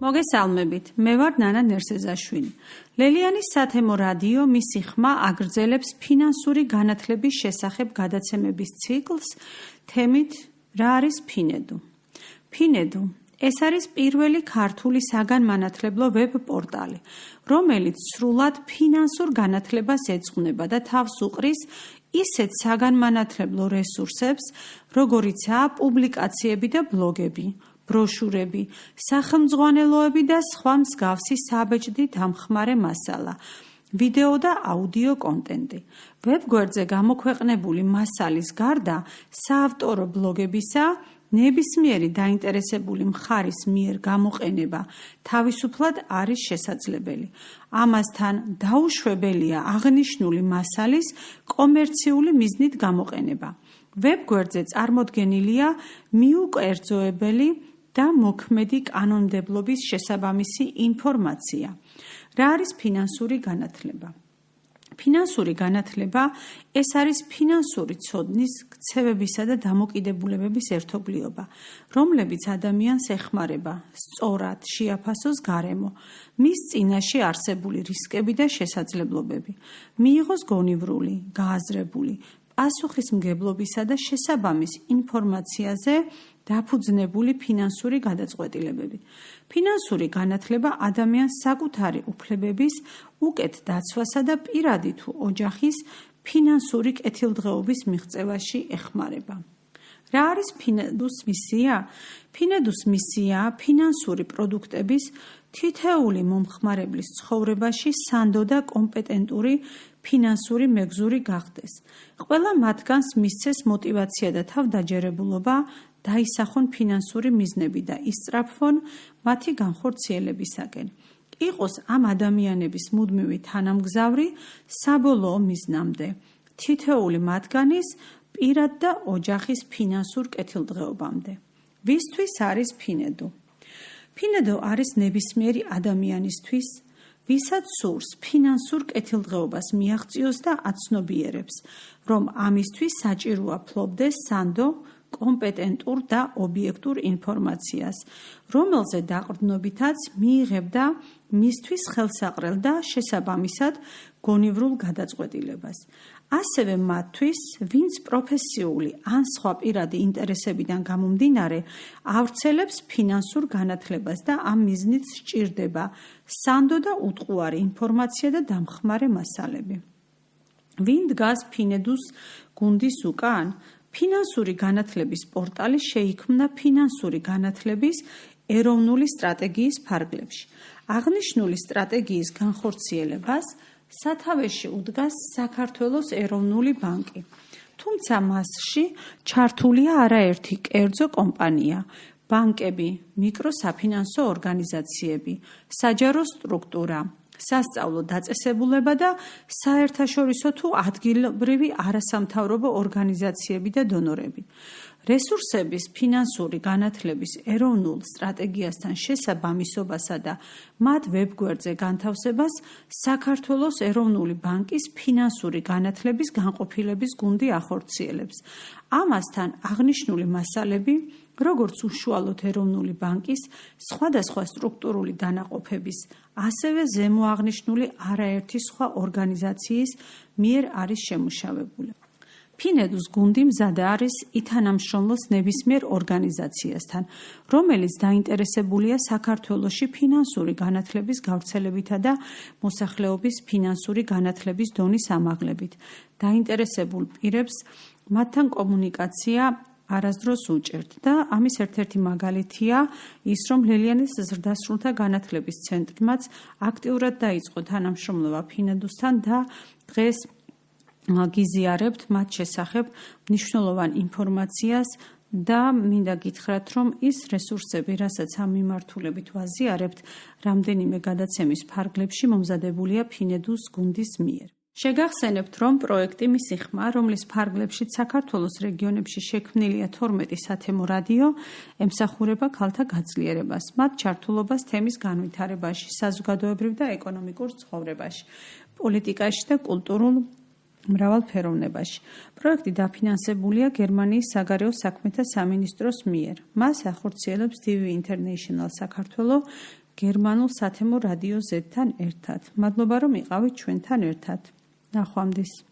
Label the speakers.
Speaker 1: მოგესალმებით, მე ვარ ნანა ნერსეზაშვილი. ლელიანის სათემო რადიო მისი ხმა აგრძელებს ფინანსური განათლების შესახებ გადაცემების ციკლს თემით რა არის ფინედუ. ფინედუ ეს არის პირველი ქართული საგანმანათლებლო ვებ-პორტალი, რომელიც სრულად ფინანსურ განათლებას ეძღვნება და თავს უყრის ისეთ საგანმანათლებლო რესურსებს, როგორიცაა პუბლიკაციები და ბლოგები, ბროშურები, სახელმძღვანელოები და სხვა მსგავსი საბეჭდი დამხმარე მასალა, ვიდეო და აუდიო კონტენტი. ვებგვერდზე გამოქვეყნებული მასალის გარდა საავტორო ბლოგებისა ნებისმიერი დაინტერესებული მხარის მიერ გამოყენება თავისუფლად არის შესაძლებელი. ამასთან დაუშვებელია აღნიშნული მასალის კომერციული მიზნით გამოყენება. ვებგვერდზე წარმოდგენილია მიუკერძოებელი და მოქმედი კანონმდებლობის შესაბამისი ინფორმაცია. რა არის ფინანსური განათლება? ფინანსური განათლება ეს არის ფინანსური ცოდნის, ქცევებისა და დამოკიდებულებების ერთობლიობა, რომლებიც ადამიანს ეხმარება სწორად შეაფასოს გარემო, მის წინაშე არსებული რისკები და შესაძლებლობები, მიიღოს გონივრული, გააზრებული, პასუხისმგებლობისა და შესაბამის ინფორმაციაზე დაფუძნებული ფინანსური გადაწყვეტილებები. ფინანსური განათლება ადამიანს საკუთარი უფლებების უკეთ დაცვასა და პირადი თუ ოჯახის ფინანსური კეთილდღეობის მიღწევაში ეხმარება. რა არის ფინედუს მისია? ფინედუს მისიაა ფინანსური პროდუქტების თითეული მომხმარებლის ცხოვრებაში სანდო და კომპეტენტური ფინანსური მეგზური გახდეს. ყველა მათგანს მისცეს მოტივაცია და თავდაჯერებულობა დაისახონ ფინანსური მიზნები და ისწრაფონ მათი განხორციელებისაკენ. იყოს ამ ადამიანების მუდმივი თანამგზავრი საბოლოო მიზნამდე, თითეული მათგანის პირად და ოჯახის ფინანსურ კეთილდღეობამდე. ვისთვის არის ფინედუ? ფინედუ არის ნებისმიერი ადამიანისთვის, ვისაც სურს ფინანსურ კეთილდღეობას მიაღწიოს და აცნობიერებს, რომ ამისთვის საჭიროა ფლობდეს სანდო, კომპეტენტურ და ობიექტურ ინფორმაციას, რომელზე დაყრდნობითაც მიიღებდა მისთვის ხელსაყრელ და შესაბამისად გონივრულ გადაწყვეტილებას. ასევე მათთვის, ვინც პროფესიული ან სხვა პირადი ინტერესებიდან გამომდინარე ავრცელებს ფინანსურ განათლებას და ამ მიზნით სჭირდება სანდო და უტყუარი ინფორმაცია და დამხმარე მასალები. ვინ დგას ფინედუს გუნდის უკან? ფინანსური განათლების პორტალი შეიქმნა ფინანსური განათლების ეროვნული სტრატეგიის ფარგლებში. აღნიშნული სტრატეგიის განხორციელებას სათავეში უდგას საქართველოს ეროვნული ბანკი. თუმცა მასში ჩართულია არაერთი კერძო კომპანია, ბანკები, მიკროსაფინანსო ორგანიზაციები, საჯარო სტრუქტურა, სასწავლო დაწესებულება და საერთაშორისო თუ ადგილობრივი არასამთავრობო ორგანიზაციები და დონორები. რესურსების ფინანსური განათლების ეროვნულ სტრატეგიასთან შესაბამისობასა და მათ ვებგვერდზე განთავსებას საქართველოს ეროვნული ბანკის ფინანსური განათლების განყოფილების გუნდი ახორციელებს. ამასთან აღნიშნული მასალები, როგორც უშუალოდ ეროვნული ბანკის სხვადასხვა სტრუქტურული დანაყოფების, ასევე ზემოაღნიშნული არაერთი სხვა ორგანიზაციის მიერ არის შემუშავებული. ფინედუს გუნდი მზადა არის ითანამშრომლოს ნებისმიერ ორგანიზაციასთან, რომელიც დაინტერესებულია საქართველოში ფინანსური განათლების გავრცელებითა და მოსახლეობის ფინანსური განათლების დონის ამაღლებით. დაინტერესებულ პირებს მათთან კომუნიკაცია არასდროს უჭერთ და ამის ერთ-ერთი მაგალითია ის, რომ ლელიანის ზრდასრულთა განათლების ცენტრმაც აქტიურად დაიწყო თანამშრომლობა ფინედუსთან და დღეს გიზიარებთ მათ შესახებ მნიშვნელოვან ინფორმაციას და მინდა გითხრათ, რომ ის რესურსები, რასაც ამ მიმართულებით ვაზიარებთ, რამდენიმე გადაცემის ფარგლებში მომზადებულია ფინედუს გუნდის მიერ. შეგახსენებთ, რომ პროექტი მისი ხმა, რომლის ფარგლებშიც საქართველოს რეგიონებში შექმნილია 12 სათემო რადიო, ემსახურება ქალთა გაძლიერებას, მათ ჩართულობას თემის განვითარებაში, საზოგადოებრივ და ეკონომიკურ ცხოვრებაში, პოლიტიკაში და კულტურულ მრავალფეროვნებაში. პროექტი დაფინანსებულია გერმანიის საგარეო საქმეთა სამინისტროს მიერ. მას ახორციელებს DV International საქართველო გერმანულ სათემო რადიო Z-თან ერთად. მადლობა რომ იყავით ჩვენთან ერთად. ნახვამდის.